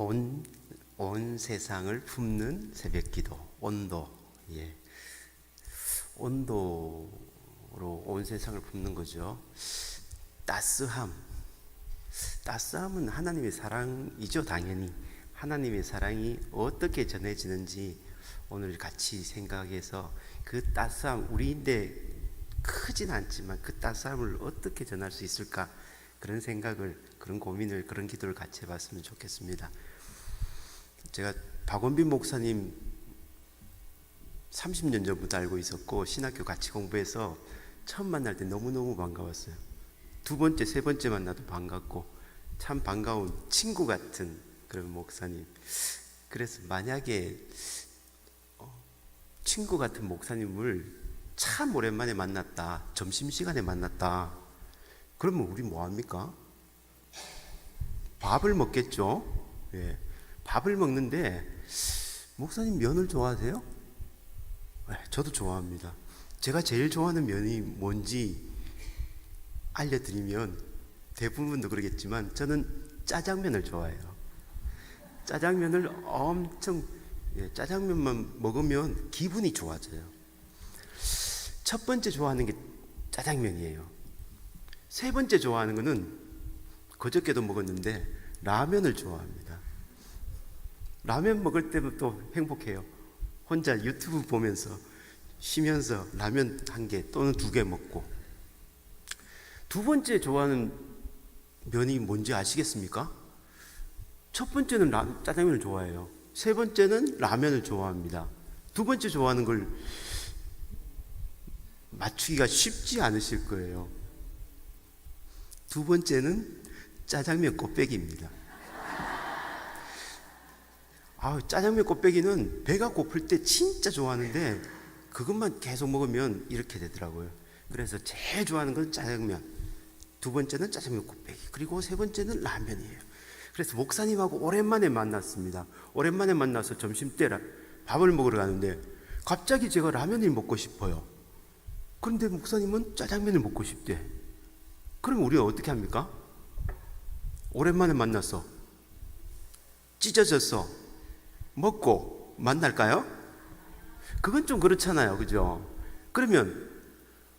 온, 온 세상을 품는 새벽기도, 온도. 예. 온도로 온 세상을 품는 거죠. 따스함. 따스함은 하나님의 사랑이죠, 당연히. 하나님의 사랑이 어떻게 전해지는지 오늘 같이 생각해서 그 따스함, 우리인데 크진 않지만 그 따스함을 어떻게 전할 수 있을까, 그런 생각을, 그런 고민을, 그런 기도를 같이 해봤으면 좋겠습니다. 제가 박원빈 목사님 30년 전부터 알고 있었고, 신학교 같이 공부해서 처음 만날 때 너무너무 반가웠어요. 두 번째, 세 번째 만나도 반갑고 참 반가운 친구 같은 그런 목사님. 그래서 만약에 친구 같은 목사님을 참 오랜만에 만났다, 점심시간에 만났다, 그러면 우리 뭐합니까? 밥을 먹겠죠. 예, 밥을 먹는데 목사님 면을 좋아하세요? 네, 저도 좋아합니다. 제가 제일 좋아하는 면이 뭔지 알려드리면 대부분도 그러겠지만 저는 짜장면을 좋아해요. 짜장면을 엄청, 짜장면만 먹으면 기분이 좋아져요. 첫 번째 좋아하는 게 짜장면이에요. 세 번째 좋아하는 거는 그저께도 먹었는데 라면을 좋아합니다. 라면 먹을 때는 또 행복해요. 혼자 유튜브 보면서 쉬면서 라면 한 개 또는 두 개 먹고. 두 번째 좋아하는 면이 뭔지 아시겠습니까? 첫 번째는 짜장면을 좋아해요. 세 번째는 라면을 좋아합니다. 두 번째 좋아하는 걸 맞추기가 쉽지 않으실 거예요. 두 번째는 짜장면 곱빼기입니다. 짜장면 곱빼기는 배가 고플 때 진짜 좋아하는데 그것만 계속 먹으면 이렇게 되더라고요. 그래서 제일 좋아하는 건 짜장면, 두 번째는 짜장면 곱빼기, 그리고 세 번째는 라면이에요. 그래서 목사님하고 오랜만에 만났습니다. 오랜만에 만나서 점심때 밥을 먹으러 가는데 갑자기 제가 라면을 먹고 싶어요. 그런데 목사님은 짜장면을 먹고 싶대. 그럼 우리가 어떻게 합니까? 오랜만에 만나서 찢어져서 먹고 만날까요? 그건 좀 그렇잖아요, 그죠? 그러면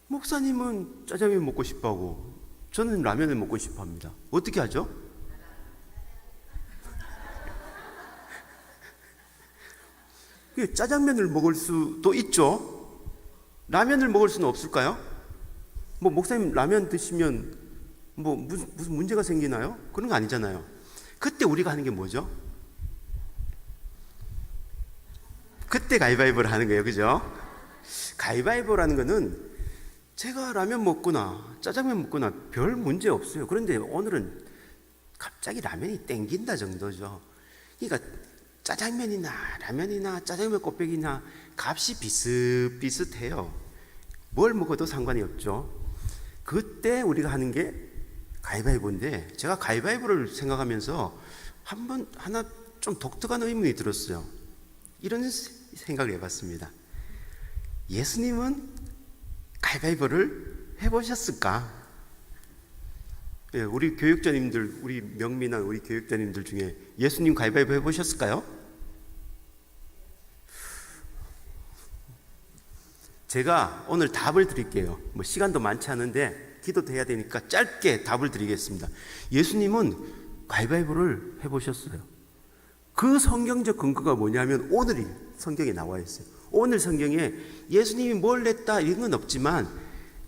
목사님은 짜장면 먹고 싶어하고 저는 라면을 먹고 싶어합니다. 어떻게 하죠? 짜장면을 먹을 수도 있죠. 라면을 먹을 수는 없을까요? 목사님 라면 드시면 무슨 문제가 생기나요? 그런 거 아니잖아요. 그때 우리가 하는 게 뭐죠? 그때 가위바위보를 하는 거예요, 그죠? 가위바위보라는 거는 제가 라면 먹거나 짜장면 먹거나 별 문제 없어요. 그런데 오늘은 갑자기 라면이 땡긴다 정도죠. 그러니까 짜장면이나 라면이나 짜장면 곱빼기나 값이 비슷비슷해요. 뭘 먹어도 상관이 없죠. 그때 우리가 하는 게 가위바위보인데, 제가 가위바위보를 생각하면서 하나 좀 독특한 의문이 들었어요. 이런 생각을 해봤습니다. 예수님은 가위바위보를 해보셨을까? 예, 우리 교육자님들, 우리 명민한 우리 교육자님들 중에 예수님 가위바위보 해보셨을까요? 제가 오늘 답을 드릴게요. 시간도 많지 않은데 기도도 해야 되니까 짧게 답을 드리겠습니다. 예수님은 가위바위보를 해보셨어요. 그 성경적 근거가 뭐냐면 오늘 성경에 나와 있어요. 오늘 성경에 예수님이 뭘 했다 이런 건 없지만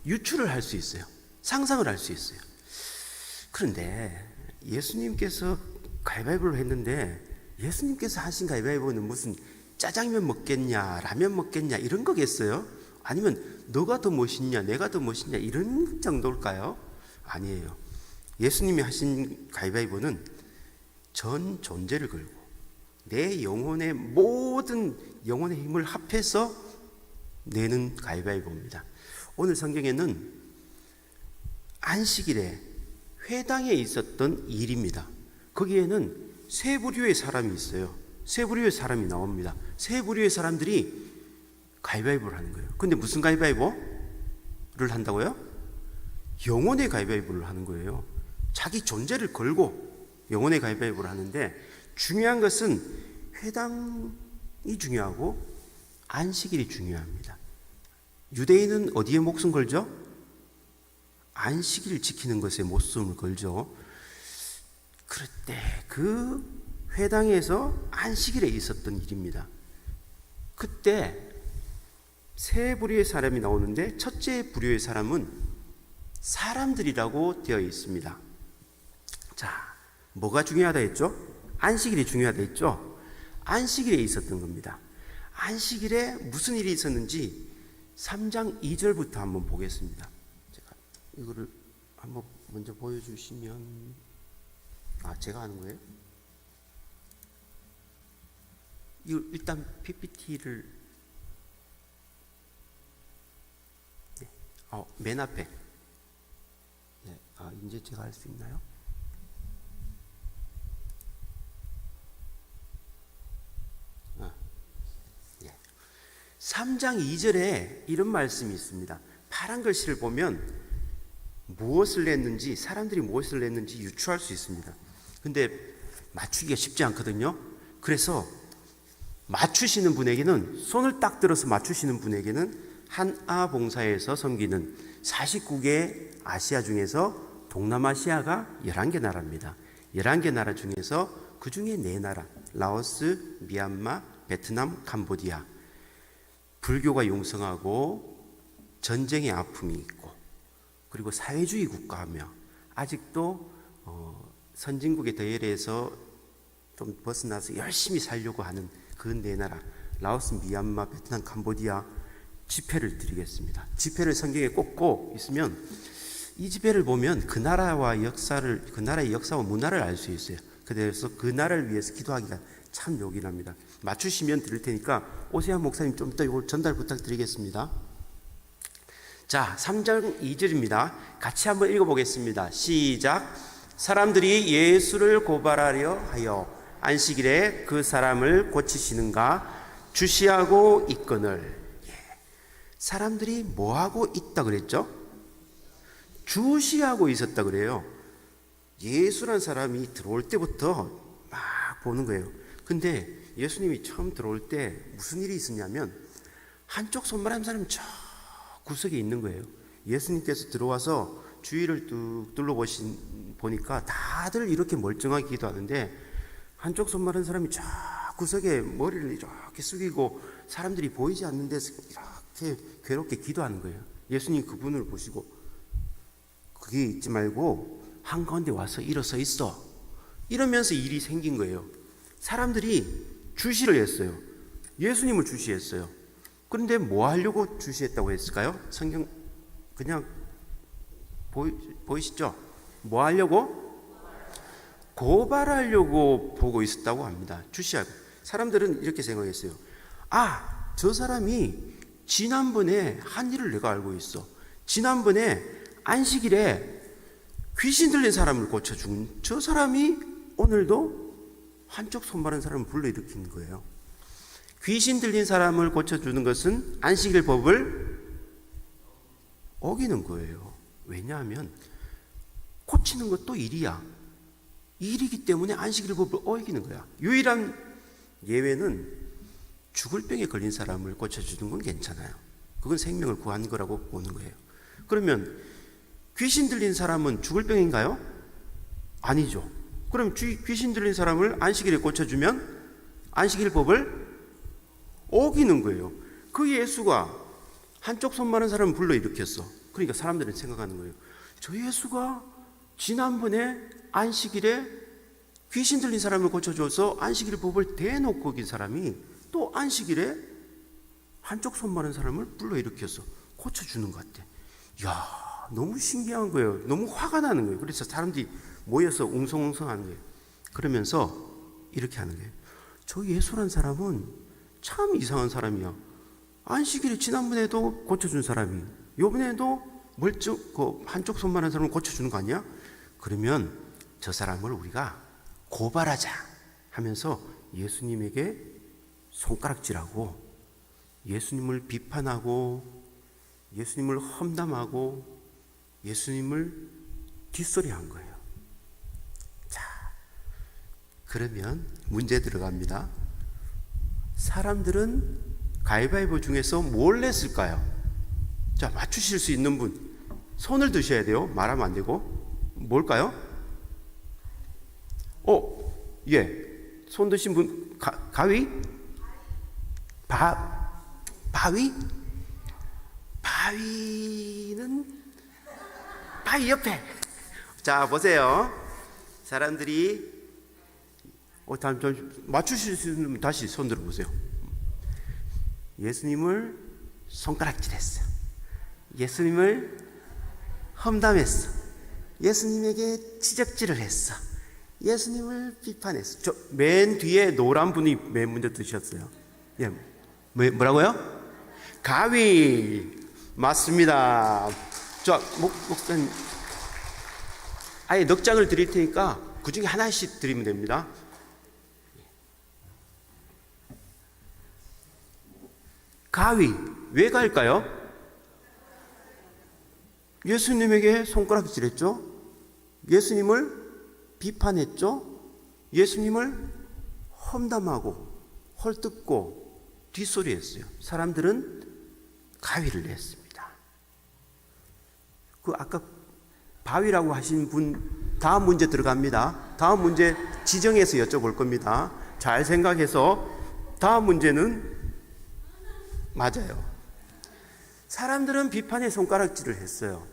유추를 할 수 있어요. 상상을 할 수 있어요. 그런데 예수님께서 가위바위보를 했는데 예수님께서 하신 가위바위보는 무슨 짜장면 먹겠냐, 라면 먹겠냐 이런 거겠어요? 아니면 너가 더 멋있냐, 내가 더 멋있냐 이런 정도일까요? 아니에요. 예수님이 하신 가위바위보는 전 존재를 걸고 내 영혼의 모든 영혼의 힘을 합해서 내는 가위바위보입니다. 오늘 성경에는 안식일에 회당에 있었던 일입니다. 거기에는 세 부류의 사람이 있어요. 세 부류의 사람이 나옵니다. 세 부류의 사람들이 가위바위보를 하는 거예요. 근데 무슨 가위바위보를 한다고요? 영혼의 가위바위보를 하는 거예요. 자기 존재를 걸고 영혼의 가위바위보를 하는데 중요한 것은 회당이 중요하고 안식일이 중요합니다. 유대인은 어디에 목숨 걸죠? 안식일을 지키는 것에 목숨을 걸죠. 그럴 때 그 회당에서 안식일에 있었던 일입니다. 그때 세 부류의 사람이 나오는데 첫째 부류의 사람은 사람들이라고 되어 있습니다. 자, 뭐가 중요하다 했죠? 안식일이 중요하다 했죠? 안식일에 있었던 겁니다. 안식일에 무슨 일이 있었는지 3장 2절부터 한번 보겠습니다. 제가 이거를 한번 먼저 보여주시면, 제가 하는 거예요? 이거 일단 PPT를 맨 앞에. 이제 제가 할 수 있나요? 3장 2절에 이런 말씀이 있습니다. 파란 글씨를 보면 무엇을 냈는지, 사람들이 무엇을 냈는지 유추할 수 있습니다. 근데 맞추기가 쉽지 않거든요. 그래서 맞추시는 분에게는, 손을 딱 들어서 맞추시는 분에게는 한아봉사에서 섬기는 49개 아시아 중에서 동남아시아가 11개 나라입니다. 11개 나라 중에서 그 중에 4나라, 라오스, 미얀마, 베트남, 캄보디아. 불교가 용성하고 전쟁의 아픔이 있고, 그리고 사회주의 국가하며 아직도 선진국의 대열에서 좀 벗어나서 열심히 살려고 하는 그 4나라, 라오스, 미얀마, 베트남, 캄보디아 지폐를 드리겠습니다. 지폐를 성경에 꽂고 있으면 이 지폐를 보면 그 나라의 역사와 문화를 알 수 있어요. 그래서 그 나라를 위해서 기도하기가 참 요긴합니다. 맞추시면 드릴 테니까 오세환 목사님 좀 더 이거 전달 부탁드리겠습니다. 자, 3장 2절입니다. 같이 한번 읽어보겠습니다. 시작. 사람들이 예수를 고발하려 하여 안식일에 그 사람을 고치시는가 주시하고 있거늘. 사람들이 뭐하고 있다 그랬죠? 주시하고 있었다 그래요. 예수란 사람이 들어올 때부터 막 보는 거예요. 근데 예수님이 처음 들어올 때 무슨 일이 있었냐면 한쪽 손바람 사람이 저 구석에 있는 거예요. 예수님께서 들어와서 주위를 뚝 둘러보니까 다들 이렇게 멀쩡하게 기도하는데 한쪽 손 마른 사람이 저 구석에 머리를 이렇게 숙이고 사람들이 보이지 않는 데서 이렇게 괴롭게 기도하는 거예요. 예수님 그분을 보시고 거기 있지 말고 한가운데 와서 일어서 있어. 이러면서 일이 생긴 거예요. 사람들이 주시를 했어요. 예수님을 주시했어요. 그런데 뭐 하려고 주시했다고 했을까요? 성경 그냥 보이시죠? 뭐 하려고? 고발하려고 보고 있었다고 합니다. 주시하고. 사람들은 이렇게 생각했어요. 저 사람이 지난번에 한 일을 내가 알고 있어. 지난번에 안식일에 귀신 들린 사람을 고쳐준 저 사람이 오늘도 한쪽 손 마른 사람을 불러일으키는 거예요. 귀신 들린 사람을 고쳐주는 것은 안식일 법을 어기는 거예요. 왜냐하면 고치는 것도 일이야. 일이기 때문에 안식일 법을 어기는 거야. 유일한 예외는 죽을 병에 걸린 사람을 고쳐주는 건 괜찮아요. 그건 생명을 구한 거라고 보는 거예요. 그러면 귀신 들린 사람은 죽을 병인가요? 아니죠. 그럼 귀신 들린 사람을 안식일에 고쳐주면 안식일 법을 어기는 거예요. 그 예수가 한쪽 손 마른 사람을 불러일으켰어. 그러니까 사람들은 생각하는 거예요. 저 예수가 지난번에 안식일에 귀신 들린 사람을 고쳐줘서 안식일 법을 대놓고 어긴 사람이 또 안식일에 한쪽 손 마른 사람을 불러일으켜서 고쳐주는 것 같아. 이야, 너무 신기한 거예요. 너무 화가 나는 거예요. 그래서 사람들이 모여서 웅성웅성 하는 거예요. 그러면서 이렇게 하는 거예요. 저 예수란 사람은 참 이상한 사람이야. 안식일에 지난번에도 고쳐준 사람이 이번에도 한쪽 손만한 사람을 고쳐주는 거 아니야? 그러면 저 사람을 우리가 고발하자 하면서 예수님에게 손가락질하고 예수님을 비판하고 예수님을 험담하고 예수님을 뒷소리한 거예요. 자, 그러면 문제 들어갑니다. 사람들은 가위바위보 중에서 뭘 냈을까요? 자, 맞추실 수 있는 분 손을 드셔야 돼요. 말하면 안 되고. 뭘까요? 예. 손 드신 분 가위? 바위? 바위는 바위 옆에. 자, 보세요. 사람들이 맞추실 수 있는 분 다시 손 들어보세요. 예수님을 손가락질했어. 예수님을 험담했어. 예수님에게 지적질을 했어. 예수님을 비판했어. 저 맨 뒤에 노란 분이 맨 먼저 드셨어요. 예, 뭐라고요? 가위. 맞습니다. 자, 목사님, 아예 넉 장을 드릴 테니까 그 중에 하나씩 드리면 됩니다. 가위. 왜 갈까요? 예수님에게 손가락질했죠. 예수님을 비판했죠. 예수님을 험담하고 헐뜯고 뒷소리했어요. 사람들은 가위를 냈습니다. 그 아까 바위라고 하신 분 다음 문제 들어갑니다. 다음 문제 지정해서 여쭤볼 겁니다. 잘 생각해서 다음 문제는 맞아요. 사람들은 비판의 손가락질을 했어요.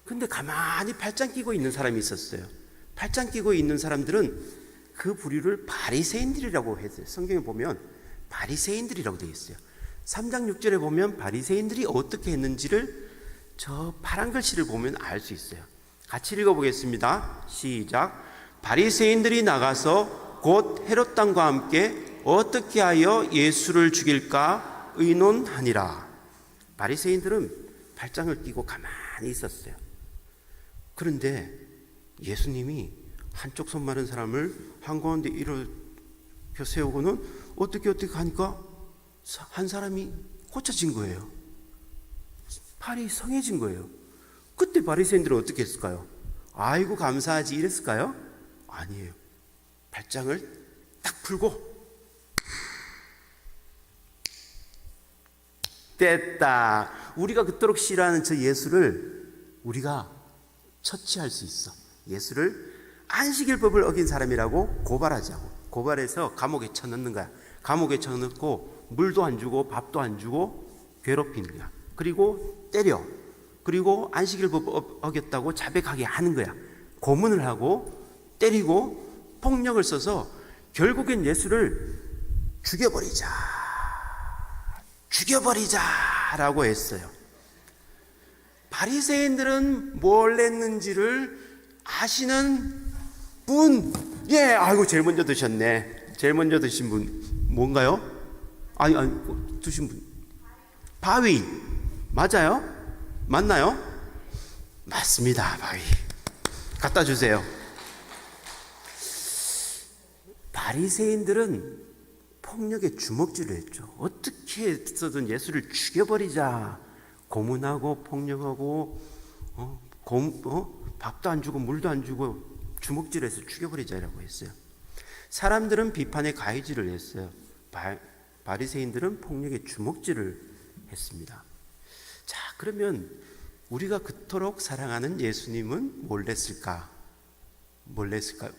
근데 가만히 팔짱 끼고 있는 사람이 있었어요. 팔짱 끼고 있는 사람들은 그 부류를 바리새인들이라고 했어요. 성경에 보면 바리새인들이라고 되어 있어요. 3장 6절에 보면 바리새인들이 어떻게 했는지를 저 파란 글씨를 보면 알 수 있어요. 같이 읽어보겠습니다. 시작. 바리새인들이 나가서 곧 헤롯 당과 함께 어떻게 하여 예수를 죽일까 의논하니라. 바리새인들은 팔짱을 끼고 가만히 있었어요. 그런데 예수님이 한쪽 손 마른 사람을 한가운데 이렇게 세우고는 어떻게 하니까 한 사람이 고쳐진 거예요. 팔이 성해진 거예요. 그때 바리새인들은 어떻게 했을까요? 아이고 감사하지 이랬을까요? 아니에요. 발장을 딱 풀고 됐다. 우리가 그토록 싫어하는 저 예수를 우리가 처치할 수 있어. 예수를 안식일법을 어긴 사람이라고 고발하자고. 고발해서 감옥에 쳐넣는 거야. 감옥에 쳐넣고 물도 안 주고 밥도 안 주고 괴롭히는 거야. 그리고 때려. 그리고 안식일법 어겼다고 자백하게 하는 거야. 고문을 하고 때리고 폭력을 써서 결국엔 예수를 죽여버리자라고 했어요. 바리새인들은 뭘 했는지를 아시는 분, 예, 아이고 제일 먼저 드셨네. 제일 먼저 드신 분 뭔가요? 아니 드신 분 바위 맞아요? 맞나요? 맞습니다. 바위 갖다 주세요. 바리새인들은 폭력에 주먹질을 했죠. 어떻게 해서든 예수를 죽여버리자. 고문하고 폭력하고 밥도 안 주고 물도 안 주고 주먹질해서 죽여버리자라고 했어요. 사람들은 비판에 가해질을 했어요. 바리새인들은 폭력에 주먹질을 했습니다. 자, 그러면 우리가 그토록 사랑하는 예수님은 뭘 냈을까? 뭘 냈을까요?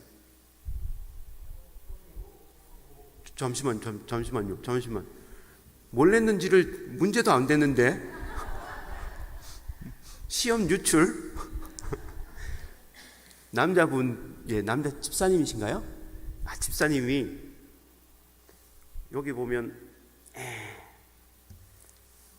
잠시만요. 뭘 냈는지를 문제도 안 되는데 시험 유출 남자분, 예, 남자 집사님이신가요? 아, 집사님이 여기 보면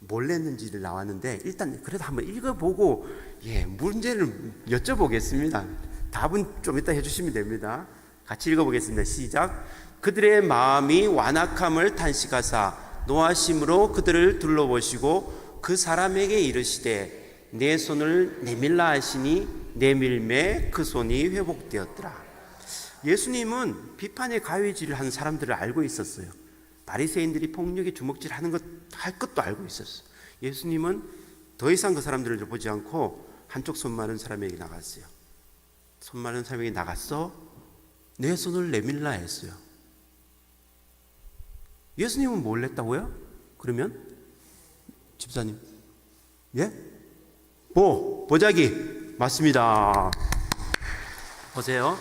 뭘 냈는지를 나왔는데 일단 그래도 한번 읽어보고 예, 문제를 여쭤보겠습니다. 답은 좀 이따 해주시면 됩니다. 같이 읽어보겠습니다. 시작. 그들의 마음이 완악함을 탄식하사 노하심으로 그들을 둘러보시고 그 사람에게 이르시되 내 손을 내밀라 하시니 내밀매 그 손이 회복되었더라. 예수님은 비판의 가위질을 하는 사람들을 알고 있었어요. 바리새인들이 폭력에 주먹질하는 할 것도 알고 있었어요. 예수님은 더 이상 그 사람들을 보지 않고 한쪽 손 마른 사람에게 나갔어요. 손 마른 사람에게 나갔어. 내 손을 내밀라 했어요. 예수님은 뭘 했다고요? 그러면 집사님, 예? 보자기 맞습니다. 보세요.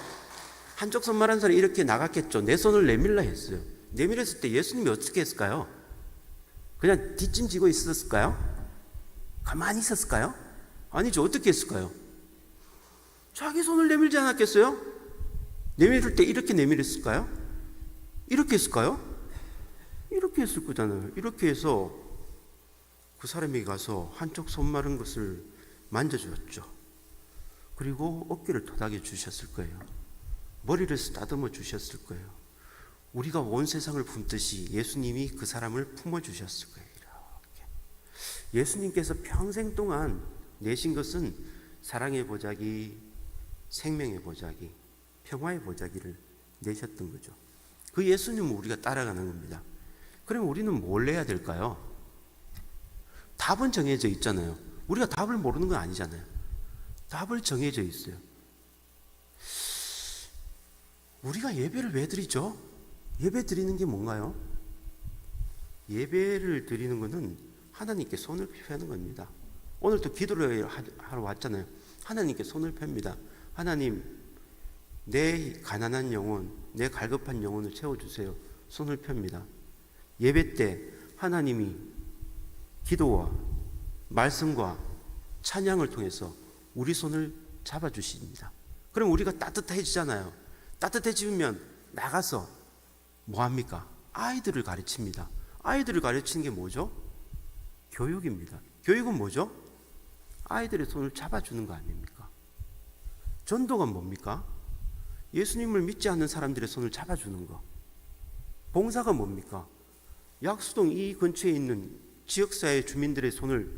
한쪽 손만 한 사람이 이렇게 나갔겠죠. 내 손을 내밀라 했어요. 내밀었을 때 예수님이 어떻게 했을까요? 그냥 뒷짐지고 있었을까요? 가만히 있었을까요? 아니죠. 어떻게 했을까요? 자기 손을 내밀지 않았겠어요? 내밀을 때 이렇게 내밀었을까요? 이렇게 했을까요? 이렇게 했을 거잖아요. 이렇게 해서 그 사람에게 가서 한쪽 손 마른 것을 만져주었죠. 그리고 어깨를 토닥여 주셨을 거예요. 머리를 쓰다듬어 주셨을 거예요. 우리가 온 세상을 품듯이 예수님이 그 사람을 품어주셨을 거예요. 이렇게. 예수님께서 평생 동안 내신 것은 사랑의 보자기, 생명의 보자기, 평화의 보자기를 내셨던 거죠. 그 예수님을 우리가 따라가는 겁니다. 그럼 우리는 뭘 해야 될까요? 답은 정해져 있잖아요. 우리가 답을 모르는 건 아니잖아요. 답을 정해져 있어요. 우리가 예배를 왜 드리죠? 예배 드리는 게 뭔가요? 예배를 드리는 것은 하나님께 손을 펴는 겁니다. 오늘도 기도를 하러 왔잖아요. 하나님께 손을 펴니다. 하나님, 내 가난한 영혼, 내 갈급한 영혼을 채워주세요. 손을 펴니다. 예배 때 하나님이 기도와 말씀과 찬양을 통해서 우리 손을 잡아주십니다. 그럼 우리가 따뜻해지잖아요. 따뜻해지면 나가서 뭐합니까? 아이들을 가르칩니다. 아이들을 가르치는 게 뭐죠? 교육입니다. 교육은 뭐죠? 아이들의 손을 잡아주는 거 아닙니까? 전도가 뭡니까? 예수님을 믿지 않는 사람들의 손을 잡아주는 거. 봉사가 뭡니까? 약수동 이 근처에 있는 지역사회 주민들의 손을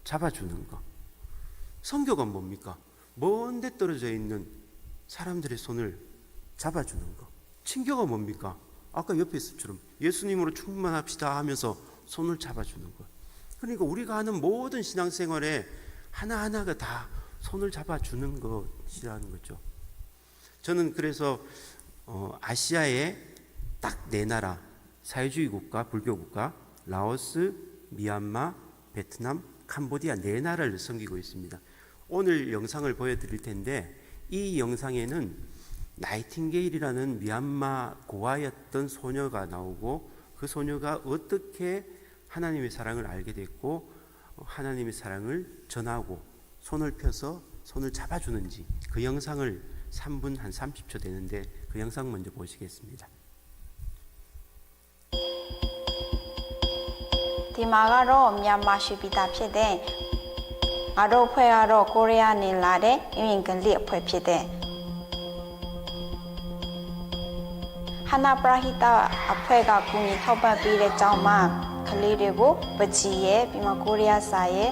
잡아주는 거. 선교가 뭡니까? 먼 데 떨어져 있는 사람들의 손을 잡아주는 거. 친교가 뭡니까? 아까 옆에 있었처럼 예수님으로 충만합시다 하면서 손을 잡아주는 거. 그러니까 우리가 하는 모든 신앙생활에 하나하나가 다 손을 잡아주는 것이라는 거죠. 저는 그래서 아시아에 딱 네 나라, 사회주의 국가, 불교 국가, 라오스, 미얀마, 베트남, 캄보디아 네 나라를 섬기고 있습니다. 오늘 영상을 보여드릴 텐데 이 영상에는 나이팅게일이라는 미얀마 고아였던 소녀가 나오고 그 소녀가 어떻게 하나님의 사랑을 알게 됐고 하나님의 사랑을 전하고 손을 펴서 손을 잡아주는지 그 영상을 3분 한 30초 되는데 그 영상 먼저 보시겠습니다.ဒီမှာကတော့မြန်မာရှိပြည်သားဖြစ်တဲ့ငါတို့အဖွဲ့ကတော့ကိုရီးယားနေလာတဲ့အင်္ဂလိပ်အဖွဲ့ဖြစ်တဲ့하나 브라히타အဖွဲ့ကကူညီထောက်ပံ့ပေးတဲ့ကြောင့်မှကလေးတွေကိုပကြီးရဲ့ပြီးမှကိုရီးယားစာရဲ့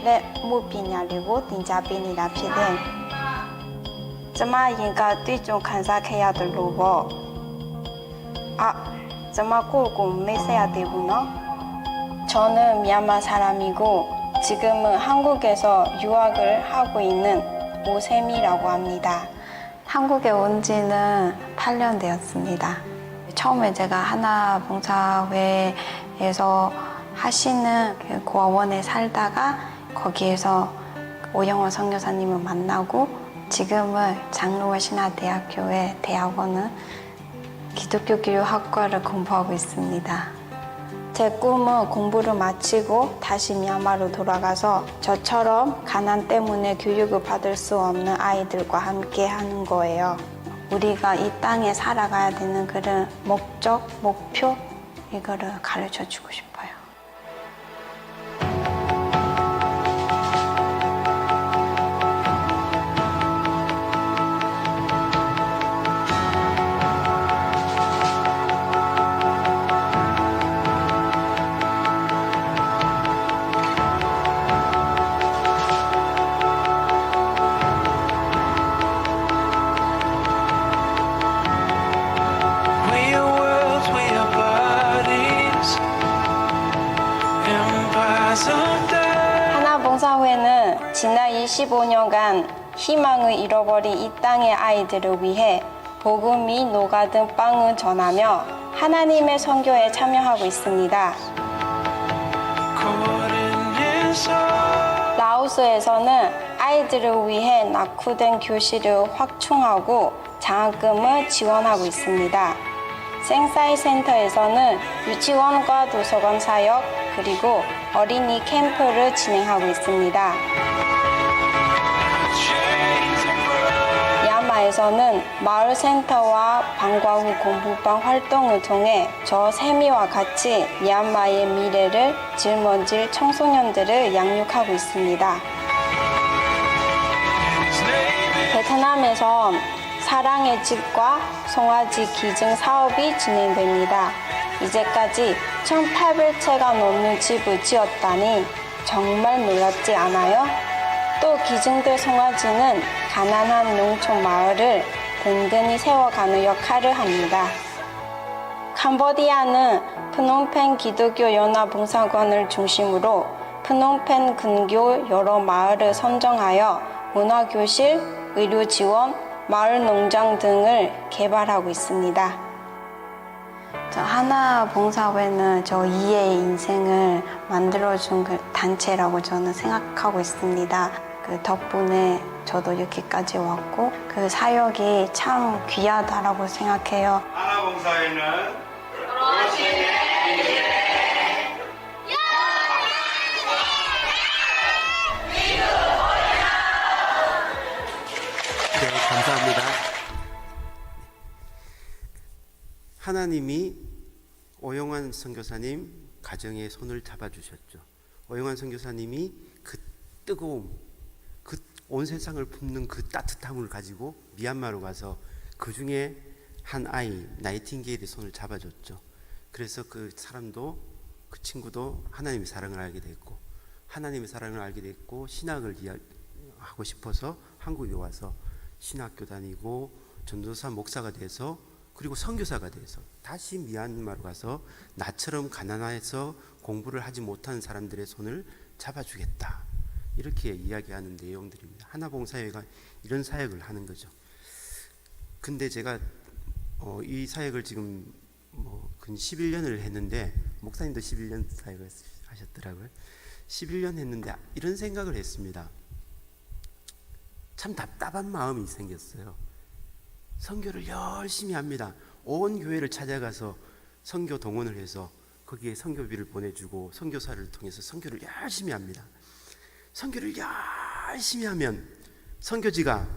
လက်မှုပညာတွေကိုသင်ကြားပေးနေတာဖြစ်တဲ့ကျမရင်ကတွေ့ကြုံခံစားခဲ့ရတယ်လို့ပေါ့ကျမကိုမေ့ဆက်ရသေးဘူးနော်저는 미얀마 사람이고 지금은 한국에서 유학을 하고 있는 오셈이라고 합니다. 한국에 온 지는 8년 되었습니다. 처음에 제가 하나봉사회에서 하시는 고아원에 살다가 거기에서 오영원 선교사님을 만나고 지금은 장로회 신화대학교의 대학원은 기독교 교육학과를 공부하고 있습니다. 제 꿈은 공부를 마치고 다시 미얀마로 돌아가서 저처럼 가난 때문에 교육을 받을 수 없는 아이들과 함께 하는 거예요. 우리가 이 땅에 살아가야 되는 그런 목적, 목표 이거를 가르쳐 주고 싶어요. 하나봉사회는 지난 25년간 희망을 잃어버린 이 땅의 아이들을 위해 복음이 녹아든 빵을 전하며 하나님의 선교에 참여하고 있습니다. 라오스에서는 아이들을 위해 낙후된 교실을 확충하고 장학금을 지원하고 있습니다. 생사이 센터에서는 유치원과 도서관 사역 그리고 어린이 캠프를 진행하고 있습니다. 미얀마에서는 마을 센터와 방과 후 공부방 활동을 통해 저 세미와 같이 미얀마의 미래를 짊어질 청소년들을 양육하고 있습니다. 베트남에서 사랑의 집과 송아지 기증 사업이 진행됩니다. 이제까지 1,800채가 넘는 집을 지었다니 정말 놀랍지 않아요? 또 기증된 송아지는 가난한 농촌 마을을 든든히 세워가는 역할을 합니다. 캄보디아는 프놈펜 기독교 연합봉사관을 중심으로 프놈펜 근교 여러 마을을 선정하여 문화교실, 의료지원, 마을 농장 등을 개발하고 있습니다. 저 하나봉사회는 저 이의 인생을 만들어준 그 단체라고 저는 생각하고 있습니다. 그 덕분에 저도 여기까지 왔고 그 사역이 참 귀하다라고 생각해요. 하나봉사회는 네, 감사합니다. 하나님이 오영환 선교사님 가정에 손을 잡아주셨죠. 오영환 선교사님이 그 뜨거움, 그 온 세상을 품는 그 따뜻함을 가지고 미얀마로 가서 그 중에 한 아이 나이팅게일의 손을 잡아줬죠. 그래서 그 사람도 그 친구도 하나님의 사랑을 알게 됐고 하나님의 사랑을 알게 됐고 신학을 하고 싶어서 한국에 와서 신학교 다니고 전도사 목사가 돼서 그리고 선교사가 돼서 다시 미얀마로 가서 나처럼 가난해서 공부를 하지 못하는 사람들의 손을 잡아주겠다. 이렇게 이야기하는 내용들입니다. 하나봉사회가 이런 사역을 하는 거죠. 근데 제가 이 사역을 지금 근 11년을 했는데 목사님도 11년 사역을 하셨더라고요. 11년 했는데 이런 생각을 했습니다. 참 답답한 마음이 생겼어요. 선교를 열심히 합니다. 온 교회를 찾아가서 선교 동원을 해서 거기에 선교비를 보내주고 선교사를 통해서 선교를 열심히 합니다. 선교를 열심히 하면 선교지가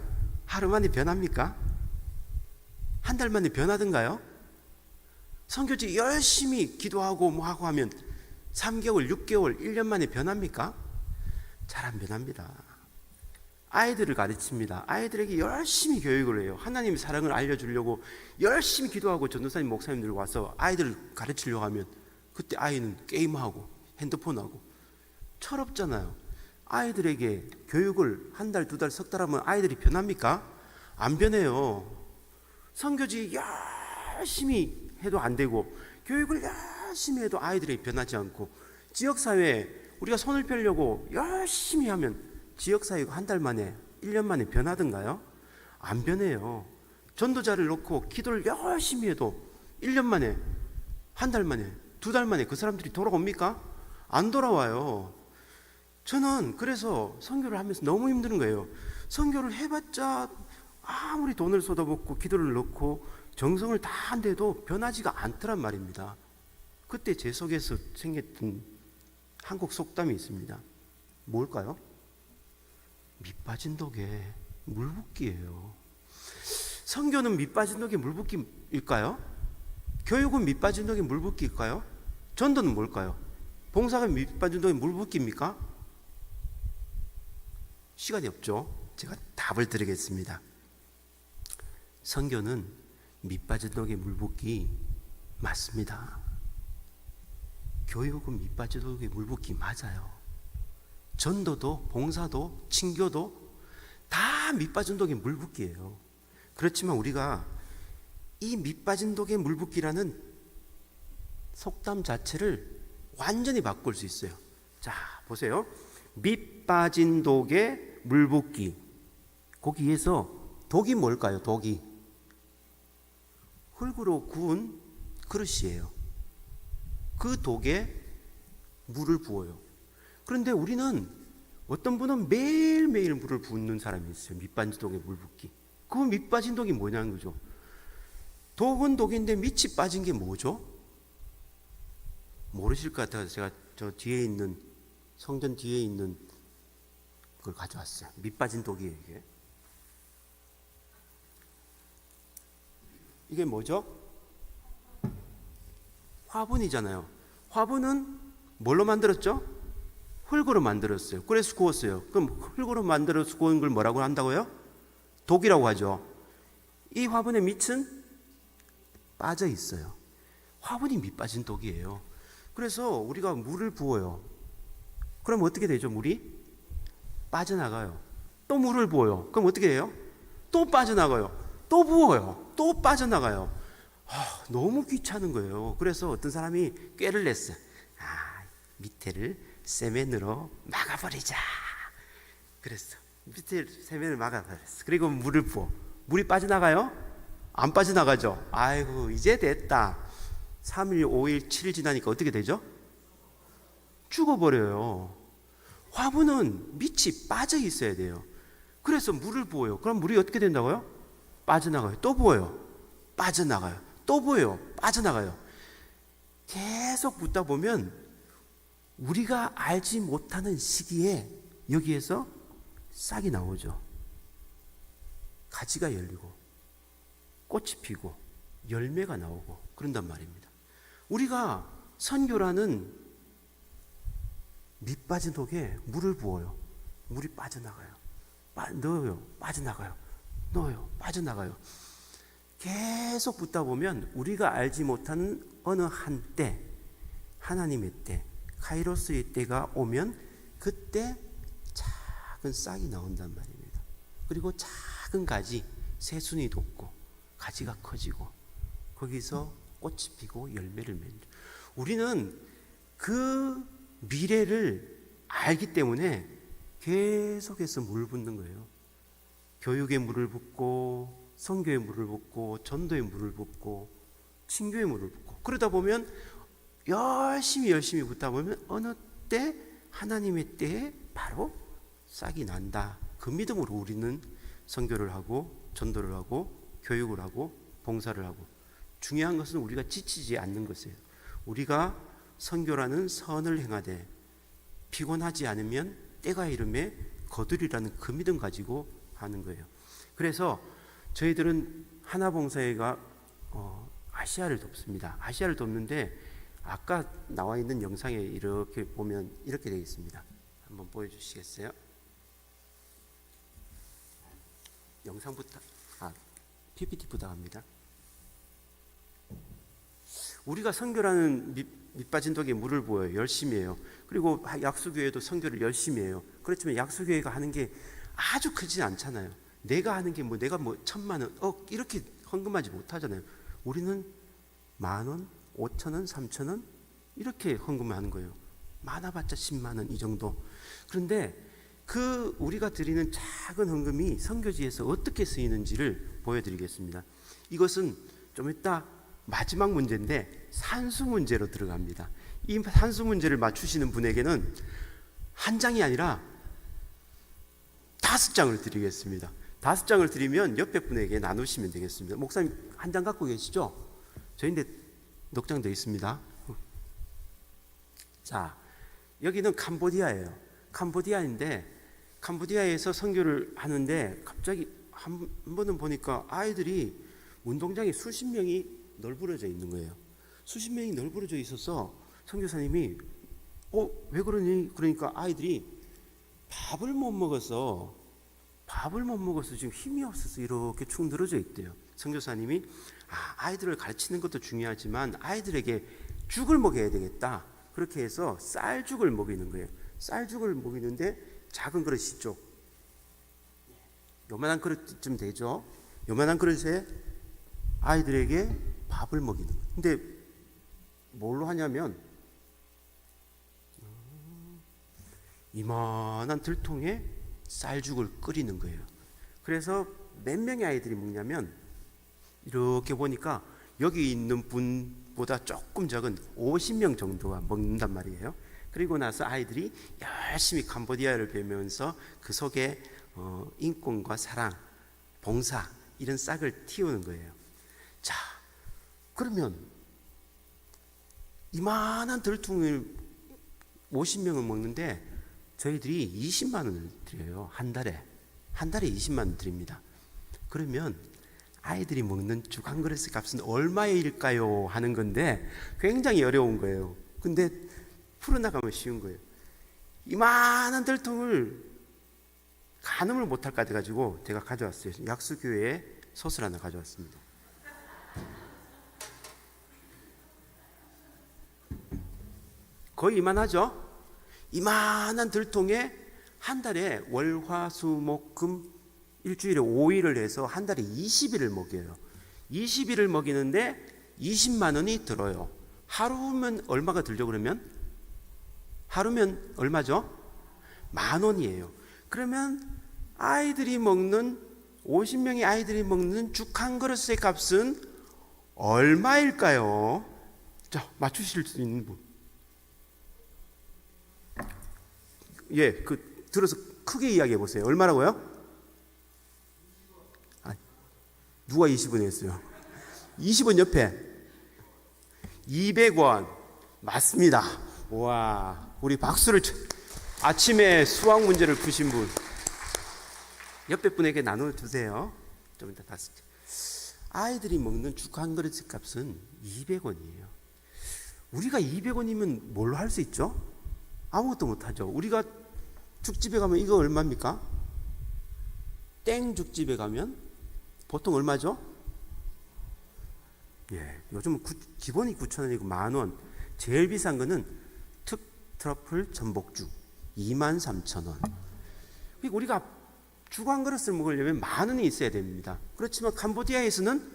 하루 만에 변합니까? 한 달 만에 변하던가요? 선교지 열심히 기도하고 뭐하고 하면 3개월, 6개월, 1년 만에 변합니까? 잘 안 변합니다. 아이들을 가르칩니다. 아이들에게 열심히 교육을 해요. 하나님의 사랑을 알려주려고 열심히 기도하고 전도사님, 목사님들 와서 아이들을 가르치려고 하면 그때 아이는 게임하고 핸드폰하고 철없잖아요. 아이들에게 교육을 한 달, 두 달, 석 달 하면 아이들이 변합니까? 안 변해요. 선교지 열심히 해도 안 되고 교육을 열심히 해도 아이들이 변하지 않고 지역사회에 우리가 손을 펴려고 열심히 하면 지역사회가 한 달 만에 1년 만에 변하던가요? 안 변해요. 전도자를 놓고 기도를 열심히 해도 1년 만에 한 달 만에 두 달 만에 그 사람들이 돌아옵니까? 안 돌아와요. 저는 그래서 선교를 하면서 너무 힘든 거예요. 선교를 해봤자 아무리 돈을 쏟아붓고 기도를 넣고 정성을 다 한데도 변하지가 않더란 말입니다. 그때 제 속에서 생겼던 한국 속담이 있습니다. 뭘까요? 밑 빠진 독에 물 붓기예요. 선교는 밑 빠진 독에 물 붓기일까요? 교육은 밑 빠진 독에 물 붓기일까요? 전도는 뭘까요? 봉사가 밑 빠진 독에 물 붓기입니까? 시간이 없죠. 제가 답을 드리겠습니다. 선교는 밑 빠진 독에 물 붓기 맞습니다. 교육은 밑 빠진 독에 물 붓기 맞아요. 전도도 봉사도 친교도 다 밑빠진 독에 물 붓기예요. 그렇지만 우리가 이 밑빠진 독에 물 붓기라는 속담 자체를 완전히 바꿀 수 있어요. 자, 보세요. 밑 빠진 독에 물 붓기. 거기에서 독이 뭘까요? 독이 흙으로 구운 그릇이에요. 그 독에 물을 부어요. 그런데 우리는 어떤 분은 매일매일 물을 붓는 사람이 있어요. 밑빠진 독에 물 붓기. 그 밑빠진 독이 뭐냐는 거죠. 독은 독인데 밑이 빠진 게 뭐죠? 모르실 것 같아서 제가 저 뒤에 있는 성전 뒤에 있는 그걸 가져왔어요. 밑빠진 독이에요. 이게 뭐죠? 화분이잖아요. 화분은 뭘로 만들었죠? 흙으로 만들었어요. 그래서 구웠어요. 그럼 흙으로 만들어서 구운 걸 뭐라고 한다고요? 독이라고 하죠. 이 화분의 밑은 빠져 있어요. 화분이 밑빠진 독이에요. 그래서 우리가 물을 부어요. 그럼 어떻게 되죠? 물이 빠져나가요. 또 물을 부어요. 그럼 어떻게 해요? 또 빠져나가요. 또 부어요. 또 빠져나가요. 너무 귀찮은 거예요. 그래서 어떤 사람이 꾀를 냈어요. 밑에를 세면으로 막아버리자. 그랬어. 밑에 세면을 막아버렸어. 그리고 물을 부어. 물이 빠져나가요? 안 빠져나가죠. 아이고 이제 됐다. 3일, 5일, 7일 지나니까 어떻게 되죠? 죽어버려요. 화분은 밑이 빠져 있어야 돼요. 그래서 물을 부어요. 그럼 물이 어떻게 된다고요? 빠져나가요. 또 부어요. 빠져나가요. 또 부어요. 빠져나가요. 계속 붓다 보면 우리가 알지 못하는 시기에 여기에서 싹이 나오죠. 가지가 열리고 꽃이 피고 열매가 나오고 그런단 말입니다. 우리가 선교라는 밑빠진 독에 물을 부어요. 물이 빠져나가요. 넣어요. 빠져나가요. 넣어요. 빠져나가요. 계속 붓다 보면 우리가 알지 못하는 어느 한때, 하나님의 때, 카이로스의 때가 오면 그때 작은 싹이 나온단 말입니다. 그리고 작은 가지, 새순이 돋고 가지가 커지고 거기서 꽃이 피고 열매를 맺죠. 우리는 그 미래를 알기 때문에 계속해서 물 붓는 거예요. 교육에 물을 붓고 선교에 물을 붓고 전도에 물을 붓고 친교에 물을 붓고 그러다 보면 열심히 붓다 보면 어느 때 하나님의 때에 바로 싹이 난다. 그 믿음으로 우리는 선교를 하고 전도를 하고 교육을 하고 봉사를 하고 중요한 것은 우리가 지치지 않는 것이에요. 우리가 선교라는 선을 행하되 피곤하지 않으면 때가 이름에 거두리라는 그 믿음 가지고 하는 거예요. 그래서 저희들은 하나봉사회가 아시아를 돕습니다. 아시아를 돕는데 아까 나와 있는 영상에 이렇게 보면 이렇게 되어 있습니다. 한번 보여주시겠어요? 영상 PPT 부탁합니다. 우리가 선교라는 밑빠진 독에 물을 부어요. 열심히 해요. 그리고 약수교회도 선교를 열심히 해요. 그렇지만 약수교회가 하는 게 아주 크지 않잖아요. 내가 하는 게 내가 1,000만 원, 이렇게 헌금하지 못하잖아요. 우리는 10,000원, 5,000원, 3,000원 이렇게 헌금하는 거예요. 많아봤자 10만 원 이 정도. 그런데 그 우리가 드리는 작은 헌금이 선교지에서 어떻게 쓰이는지를 보여드리겠습니다. 이것은 좀 이따 마지막 문제인데 산수 문제로 들어갑니다. 이 산수 문제를 맞추시는 분에게는 한 장이 아니라 5장을 드리겠습니다. 5장을 드리면 옆에 분에게 나누시면 되겠습니다. 목사님 한 장 갖고 계시죠? 저희인데 넉 장 더 있습니다. 자, 여기는 캄보디아예요. 캄보디아인데 캄보디아에서 선교를 하는데 갑자기 한 번은 보니까 아이들이 운동장에 수십 명이 널브러져 있는 거예요. 수십 명이 널브러져 있어서 선교사님이 왜 그러니? 그러니까 아이들이 밥을 못 먹어서 지금 힘이 없어서 이렇게 축 늘어져 있대요. 선교사님이 아이들을 가르치는 것도 중요하지만 아이들에게 죽을 먹여야 되겠다. 그렇게 해서 쌀죽을 먹이는 거예요. 쌀죽을 먹이는데 작은 그릇이죠. 요만한 그릇쯤 되죠. 요만한 그릇에 아이들에게 밥을 먹이는 거예요. 근데 뭘로 하냐면 이만한 들통에 쌀죽을 끓이는 거예요. 그래서 몇 명의 아이들이 먹냐면 이렇게 보니까 여기 있는 분보다 조금 적은 50명 정도가 먹는단 말이에요. 그리고 나서 아이들이 열심히 캄보디아를 배우면서 그 속에 인권과 사랑, 봉사 이런 싹을 틔우는 거예요. 자, 그러면 이만한 들통을 50명을 먹는데 저희들이 20만 원을 드려요. 한 달에 20만 원 드립니다. 그러면 아이들이 먹는 죽 한 그릇의 값은 얼마일까요? 하는 건데 굉장히 어려운 거예요. 근데 풀어나가면 쉬운 거예요. 이만한 들통을 가늠을 못할 것 같아가지고 제가 가져왔어요. 약수교회에 솥을 하나 가져왔습니다. 거의 이만하죠? 이만한 들통에 한 달에 월, 화, 수, 목, 금 일주일에 5일을 해서 한 달에 20일을 먹여요. 20일을 먹이는데 20만 원이 들어요. 하루면 얼마가 들죠? 그러면 하루면 얼마죠? 10,000원이에요. 그러면 아이들이 먹는 50명의 아이들이 먹는 죽 한 그릇의 값은 얼마일까요? 자, 맞추실 수 있는 분. 예, 들어서 크게 이야기해 보세요. 얼마라고요? 누가 20원 했어요? 20원 옆에 200원 맞습니다. 와, 우리 박수를 아침에 수학 문제를 푸신 분 옆에 분에게 나눠주세요. 좀 이따 다시. 아이들이 먹는 죽 한 그릇 값은 200원이에요. 우리가 200원이면 뭘로 할 수 있죠? 아무것도 못하죠. 우리가 죽집에 가면 이거 얼마입니까? 땡 죽집에 가면 보통 얼마죠? 예, 요즘 기본이 9,000원이고 10,000원. 제일 비싼 거는 트러플 전복죽 23,000원. 그러니까 우리가 죽 한 그릇을 먹으려면 10,000원이 있어야 됩니다. 그렇지만 캄보디아에서는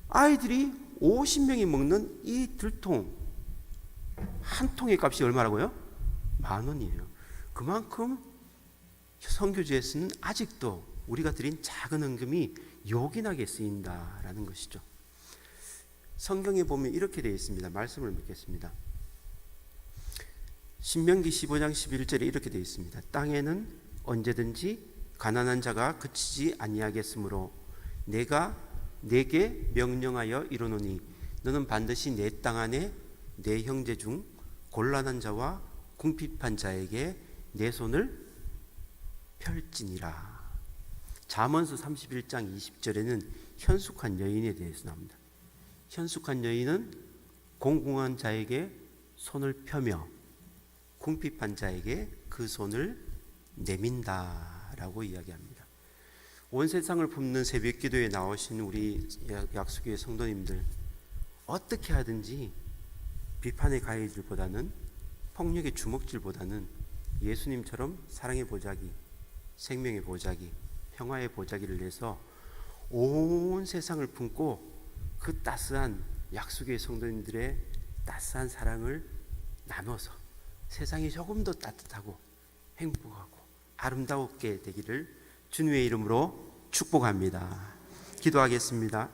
아이들이 50명이 먹는 이 들통 한 통의 값이 얼마라고요? 10,000원이에요. 그만큼 선교지에서는 아직도 우리가 드린 작은 헌금이 요긴하게 쓰인다라는 것이죠. 성경에 보면 이렇게 되어 있습니다. 말씀을 맺겠습니다. 신명기 15장 11절에 이렇게 되어 있습니다. 땅에는 언제든지 가난한 자가 그치지 아니하겠으므로 내가 내게 명령하여 이르노니 너는 반드시 내 땅 안에 내 형제 중 곤란한 자와 궁핍한 자에게 내 손을 펼지니라. 잠언서 31장 20절에는 현숙한 여인에 대해서 나옵니다. 현숙한 여인은 공공한 자에게 손을 펴며 궁핍한 자에게 그 손을 내민다라고 이야기합니다. 온 세상을 품는 새벽 기도에 나오신 우리 약수교회 성도님들, 어떻게 하든지 비판의 가해질보다는 폭력의 주먹질보다는 예수님처럼 사랑의 보자기, 생명의 보자기, 평화의 보자기를 내서 온 세상을 품고 그 따스한 약수교회 성도님들의 따스한 사랑을 나눠서 세상이 조금 더 따뜻하고 행복하고 아름답게 되기를 주님의 이름으로 축복합니다. 기도하겠습니다.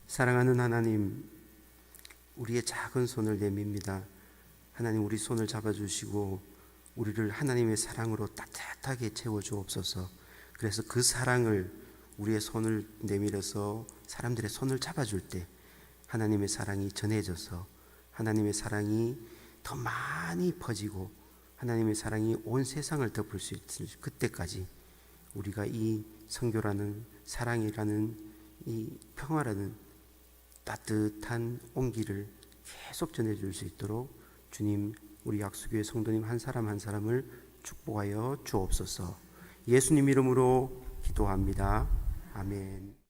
사랑하는 하나님, 우리의 작은 손을 내밉니다. 하나님, 우리 손을 잡아주시고 우리를 하나님의 사랑으로 따뜻하게 채워주옵소서. 그래서 그 사랑을 우리의 손을 내밀어서 사람들의 손을 잡아줄 때 하나님의 사랑이 전해져서 하나님의 사랑이 더 많이 퍼지고 하나님의 사랑이 온 세상을 덮을 수 있을 그때까지 우리가 이 선교라는 사랑이라는 이 평화라는 따뜻한 온기를 계속 전해줄 수 있도록 주님, 우리 약수교회 성도님 한 사람 한 사람을 축복하여 주옵소서. 예수님 이름으로 기도합니다. 아멘.